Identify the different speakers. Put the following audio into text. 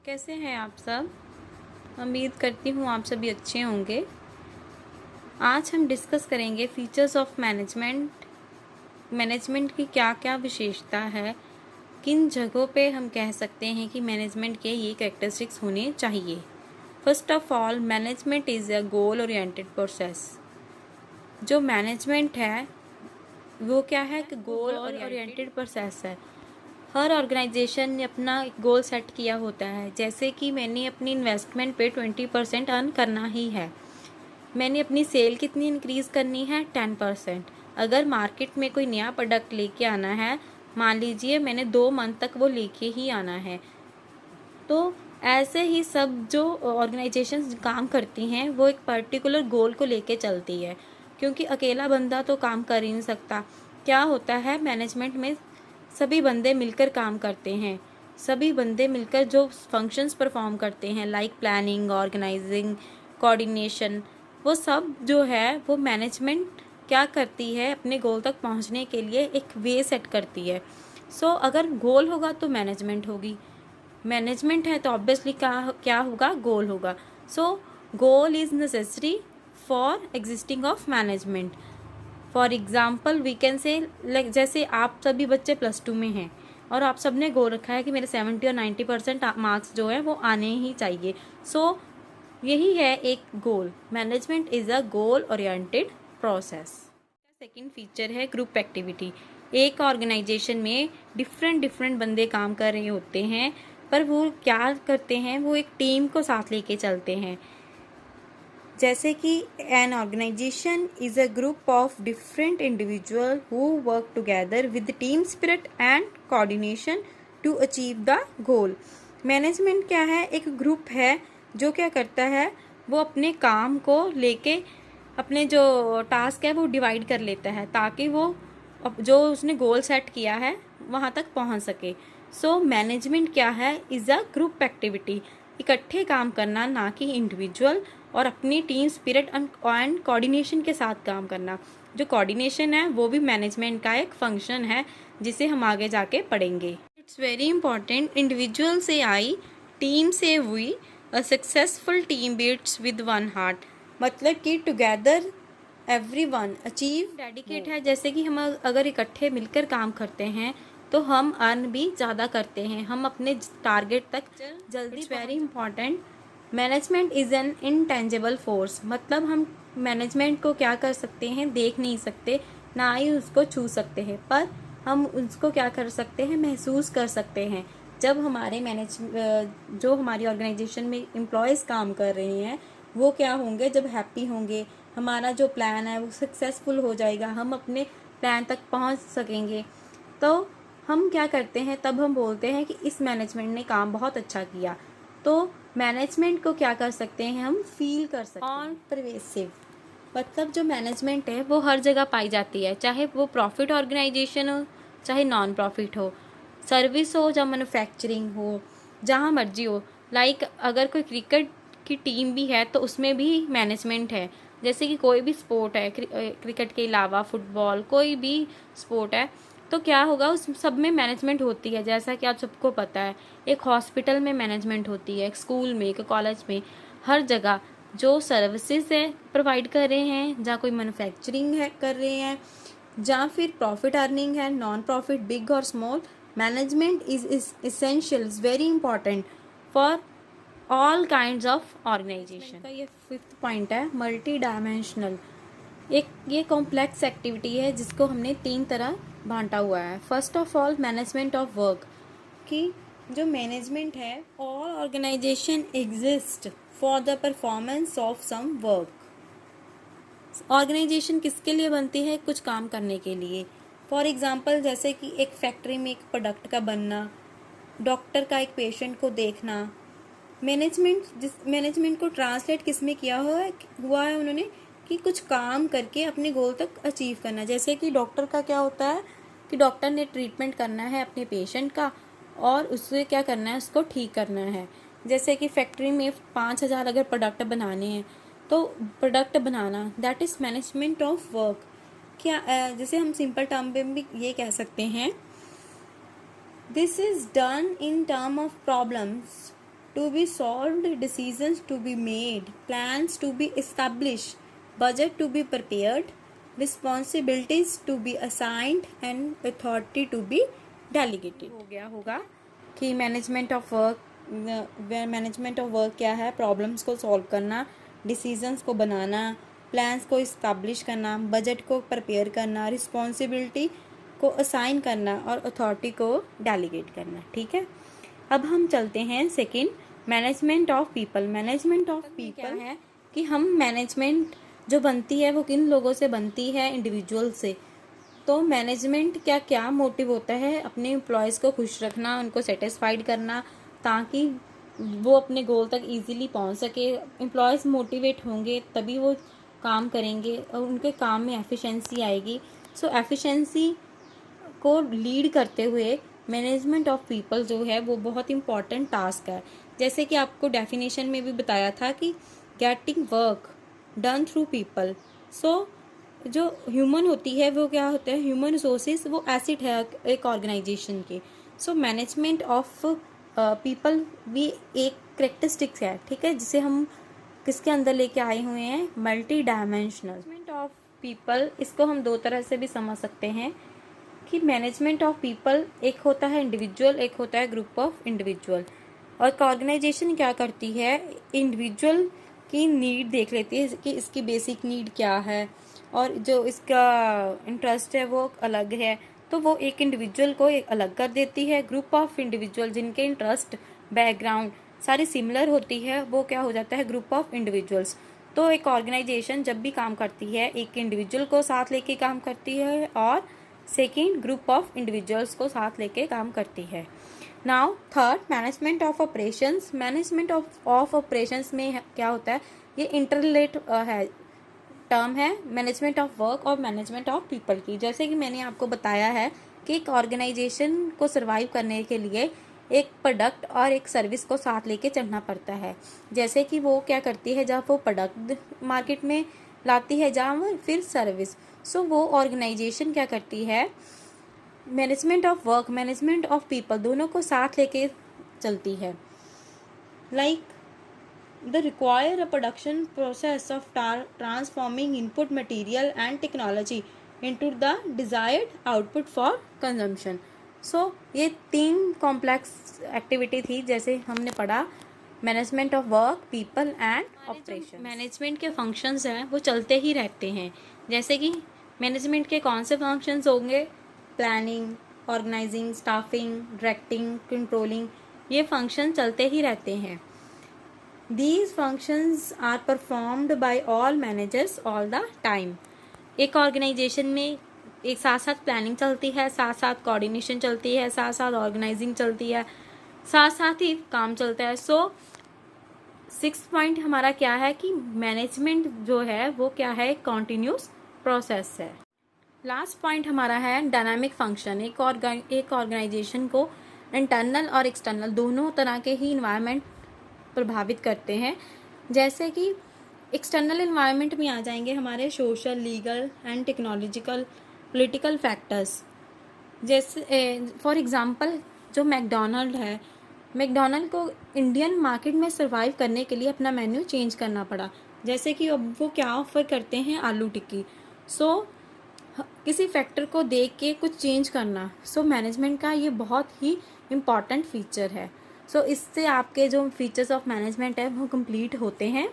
Speaker 1: कैसे हैं आप सब। उम्मीद करती हूँ आप सभी अच्छे होंगे। आज हम डिस्कस करेंगे फीचर्स ऑफ मैनेजमेंट की क्या क्या विशेषता है, किन जगहों पे हम कह सकते हैं कि मैनेजमेंट के ये कैरेक्टरिस्टिक्स होने चाहिए। First of all, management is a goal oriented process. जो मैनेजमेंट है वो क्या है कि गोल ओरिएंटेड प्रोसेस है। हर ऑर्गेनाइजेशन ने अपना एक गोल सेट किया होता है। जैसे कि मैंने अपनी इन्वेस्टमेंट पे 20% अर्न करना ही है, मैंने अपनी सेल कितनी इंक्रीज़ करनी है 10%। अगर मार्केट में कोई नया प्रोडक्ट लेके आना है, मान लीजिए मैंने 2 मंथ तक वो लेके ही आना है। तो ऐसे ही सब जो ऑर्गेनाइजेशंस काम करती हैं वो एक पर्टिकुलर गोल को लेके चलती है, क्योंकि अकेला बंदा तो काम कर ही नहीं सकता। क्या होता है मैनेजमेंट में, सभी बंदे मिलकर काम करते हैं, सभी बंदे मिलकर जो फंक्शंस परफॉर्म करते हैं लाइक प्लानिंग, ऑर्गेनाइजिंग, कोऑर्डिनेशन, वो सब जो है वो मैनेजमेंट क्या करती है, अपने गोल तक पहुंचने के लिए एक वे सेट करती है। सो अगर गोल होगा तो मैनेजमेंट होगी, मैनेजमेंट है तो ऑब्वियसली क्या होगा, गोल होगा। So goal is necessary for existing of management. For example we can say, like जैसे आप सभी बच्चे +2 में हैं और आप सब ने गोल रखा है कि मेरे 70 और 90% मार्क्स जो है वो आने ही चाहिए। सो यही है एक goal. Management is a goal oriented process. Second feature है ग्रुप एक्टिविटी। एक ऑर्गेनाइजेशन में डिफरेंट बंदे काम कर रहे होते हैं, पर वो क्या करते हैं, वो एक टीम को साथ लेके चलते हैं। जैसे कि an organisation is a group of different individual who work together with team spirit and coordination to achieve the goal. Management क्या है, एक ग्रुप है जो क्या करता है, वो अपने काम को लेके अपने जो टास्क है वो डिवाइड कर लेता है ताकि वो जो उसने गोल सेट किया है वहाँ तक पहुँच सके। सो मैनेजमेंट क्या है, इज़ अ ग्रुप एक्टिविटी। इकट्ठे काम करना, ना कि इंडिविजुअल, और अपनी टीम स्पिरिट एंड कोऑर्डिनेशन के साथ काम करना। जो कोऑर्डिनेशन है वो भी मैनेजमेंट का एक फंक्शन है जिसे हम आगे जाके पढ़ेंगे। It's very important. इंडिविजुअल से आई, टीम से हुई, a successful team beats with one heart. मतलब कि टुगेदर एवरीवन अचीव डेडिकेट है। जैसे कि हम अगर इकट्ठे मिलकर काम करते हैं तो हम अर्न भी ज़्यादा करते हैं, हम अपने टारगेट तक जल्दी। It's very important. Management is an intangible force. मतलब हम मैनेजमेंट को क्या कर सकते हैं, देख नहीं सकते, ना ही उसको छू सकते हैं, पर हम उसको क्या कर सकते हैं, महसूस कर सकते हैं। जब हमारे जो हमारी ऑर्गेनाइजेशन में एम्प्लॉयज़ काम कर रहे हैं वो क्या होंगे, जब हैप्पी होंगे, हमारा जो प्लान है वो सक्सेसफुल हो जाएगा, हम अपने प्लान तक पहुंच सकेंगे, तो हम क्या करते हैं, तब हम बोलते हैं कि इस मैनेजमेंट ने काम बहुत अच्छा किया। तो मैनेजमेंट को क्या कर सकते हैं, हम फील कर सकते हैं। और परवेसिव, मतलब जो मैनेजमेंट है वो हर जगह पाई जाती है, चाहे वो प्रॉफिट ऑर्गेनाइजेशन हो चाहे नॉन प्रॉफिट हो, सर्विस हो या मैन्युफैक्चरिंग हो, जहाँ मर्जी हो। लाइक अगर कोई क्रिकेट की टीम भी है तो उसमें भी मैनेजमेंट है। जैसे कि कोई भी स्पोर्ट है, क्रिकेट के अलावा फुटबॉल, कोई भी स्पोर्ट है, तो क्या होगा, उस सब में मैनेजमेंट होती है। जैसा कि आप सबको पता है, एक हॉस्पिटल में मैनेजमेंट होती है, एक स्कूल में, एक कॉलेज में, हर जगह जो सर्विसेज है प्रोवाइड कर रहे हैं, जहाँ कोई मैन्युफैक्चरिंग है कर रहे हैं, जहाँ फिर प्रॉफिट अर्निंग है, नॉन प्रॉफिट, बिग और small, management is essential, is very important for all kinds of organisation. का ये 5th पॉइंट है, मल्टी डायमेंशनल। एक ये कॉम्प्लेक्स एक्टिविटी है जिसको हमने 3 तरह बांटा हुआ है। First of all, management of work, कि जो मैनेजमेंट है, all organisation exist for the performance of some work. Organisation किसके लिए बनती है, कुछ काम करने के लिए। फॉर एग्जांपल, जैसे कि एक फैक्ट्री में एक प्रोडक्ट का बनना, डॉक्टर का एक पेशेंट को देखना। मैनेजमेंट को ट्रांसलेट किस में किया हुआ है उन्होंने, कि कुछ काम करके अपने गोल तक अचीव करना। जैसे कि डॉक्टर का क्या होता है कि डॉक्टर ने ट्रीटमेंट करना है अपने पेशेंट का और उससे क्या करना है, उसको ठीक करना है। जैसे कि फैक्ट्री में 5,000 अगर प्रोडक्ट बनाने हैं तो product banana, that is management of work. क्या जैसे हम सिंपल टर्म में भी ये कह सकते हैं, this is done in term of problems to be solved, decisions to be made, plans to be established, budget to be prepared, responsibilities to be assigned and authority to be delegated. हो गया होगा कि management of work क्या है? Problems को solve करना, decisions को बनाना, plans को इस्टेब्लिश करना, बजट को प्रिपेयर करना, रिस्पॉन्सिबिलिटी को असाइन करना और अथॉरिटी को डेलीगेट करना। ठीक है, अब हम चलते हैं second, management of people. Management of people क्या है कि हम मैनेजमेंट जो बनती है वो किन लोगों से बनती है? इंडिविजुअल से। तो मैनेजमेंट क्या क्या मोटिव होता है? अपने एम्प्लॉयज़ को खुश रखना, उनको सेटिस्फाइड करना ताकि वो अपने गोल तक इजीली पहुंच सके। एम्प्लॉयज़ मोटिवेट होंगे तभी वो काम करेंगे और उनके काम में एफिशिएंसी आएगी। सो एफिशिएंसी को लीड करते हुए मैनेजमेंट ऑफ पीपल जो है वो बहुत इंपॉर्टेंट टास्क है। जैसे कि आपको डेफिनेशन में भी बताया था कि getting work done through people. So जो ह्यूमन होती है वो क्या होता है? ह्यूमन रिसोर्सेज वो एसिड है एक ऑर्गेनाइजेशन के। सो मैनेजमेंट ऑफ पीपल भी एक करेक्टरिस्टिक्स है, ठीक है, जिसे हम किसके अंदर लेके आए हुए हैं? Multi dimensional. Management of people, इसको हम दो तरह से भी समझ सकते हैं कि मैनेजमेंट ऑफ पीपल एक होता है इंडिविजुअल, एक होता है ग्रुप ऑफ इंडिविजुअल। और ऑर्गेनाइजेशन क्या करती है? इंडिविजुअल की नीड देख लेती है कि इसकी बेसिक नीड क्या है और जो इसका इंटरेस्ट है वो अलग है, तो वो एक इंडिविजुअल को एक अलग कर देती है। ग्रुप ऑफ इंडिविजुअल जिनके इंटरेस्ट, बैकग्राउंड सारी सिमिलर होती है, वो क्या हो जाता है? Group of individuals. तो एक ऑर्गेनाइजेशन जब भी काम करती है एक इंडिविजुअल को साथ लेके काम करती है और सेकेंड ग्रुप ऑफ इंडिविजुअल्स को साथ लेके काम करती है। Now third, management of operations. Management of operations में क्या होता है? ये इंटररिलेट है टर्म है मैनेजमेंट ऑफ वर्क और मैनेजमेंट ऑफ पीपल की। जैसे कि मैंने आपको बताया है कि एक ऑर्गेनाइजेशन को सर्वाइव करने के लिए एक प्रोडक्ट और एक सर्विस को साथ लेके चलना पड़ता है। जैसे कि वो क्या करती है, जब वो प्रोडक्ट मार्केट में लाती है, जहाँ फिर सर्विस। सो वो ऑर्गेनाइजेशन क्या करती है? Management of work, management of people दोनों को साथ लेके चलती है। Like the require a production process of transforming input material and technology into the desired output for consumption. So ये तीन कॉम्प्लेक्स एक्टिविटी थी जैसे हमने पढ़ा, management of work, people and operation. Management के फंक्शंस हैं वो चलते ही रहते हैं। जैसे कि मैनेजमेंट के कौन से फंक्शंस होंगे? Planning, organising, staffing, directing, controlling, ये फंक्शन चलते ही रहते हैं। These functions are performed by all managers all the time. एक ऑर्गेनाइजेशन में एक साथ साथ प्लानिंग चलती है, साथ साथ कोऑर्डिनेशन चलती है, साथ साथ ऑर्गेनाइजिंग चलती है, साथ साथ ही काम चलता है। सो 6 पॉइंट हमारा क्या है कि मैनेजमेंट जो है वो क्या है? कॉन्टिन्यूस प्रोसेस है। लास्ट पॉइंट हमारा है डायनामिक फंक्शन। एक ऑर्गेनाइजेशन को इंटरनल और एक्सटर्नल दोनों तरह के ही इन्वायरमेंट प्रभावित करते हैं। जैसे कि एक्सटर्नल इन्वायरमेंट में आ जाएंगे हमारे social, legal and technological, political factors. जैसे फॉर एग्जांपल जो मैकडॉनल्ड है, मैकडॉनल्ड को इंडियन मार्केट में सर्वाइव करने के लिए अपना मेन्यू चेंज करना पड़ा। जैसे कि अब वो क्या ऑफ़र करते हैं? आलू टिक्की। सो किसी फैक्टर को देख के कुछ चेंज करना, सो मैनेजमेंट का ये बहुत ही इम्पॉर्टेंट फीचर है। सो इससे आपके जो फीचर्स ऑफ मैनेजमेंट है वो कंप्लीट होते हैं।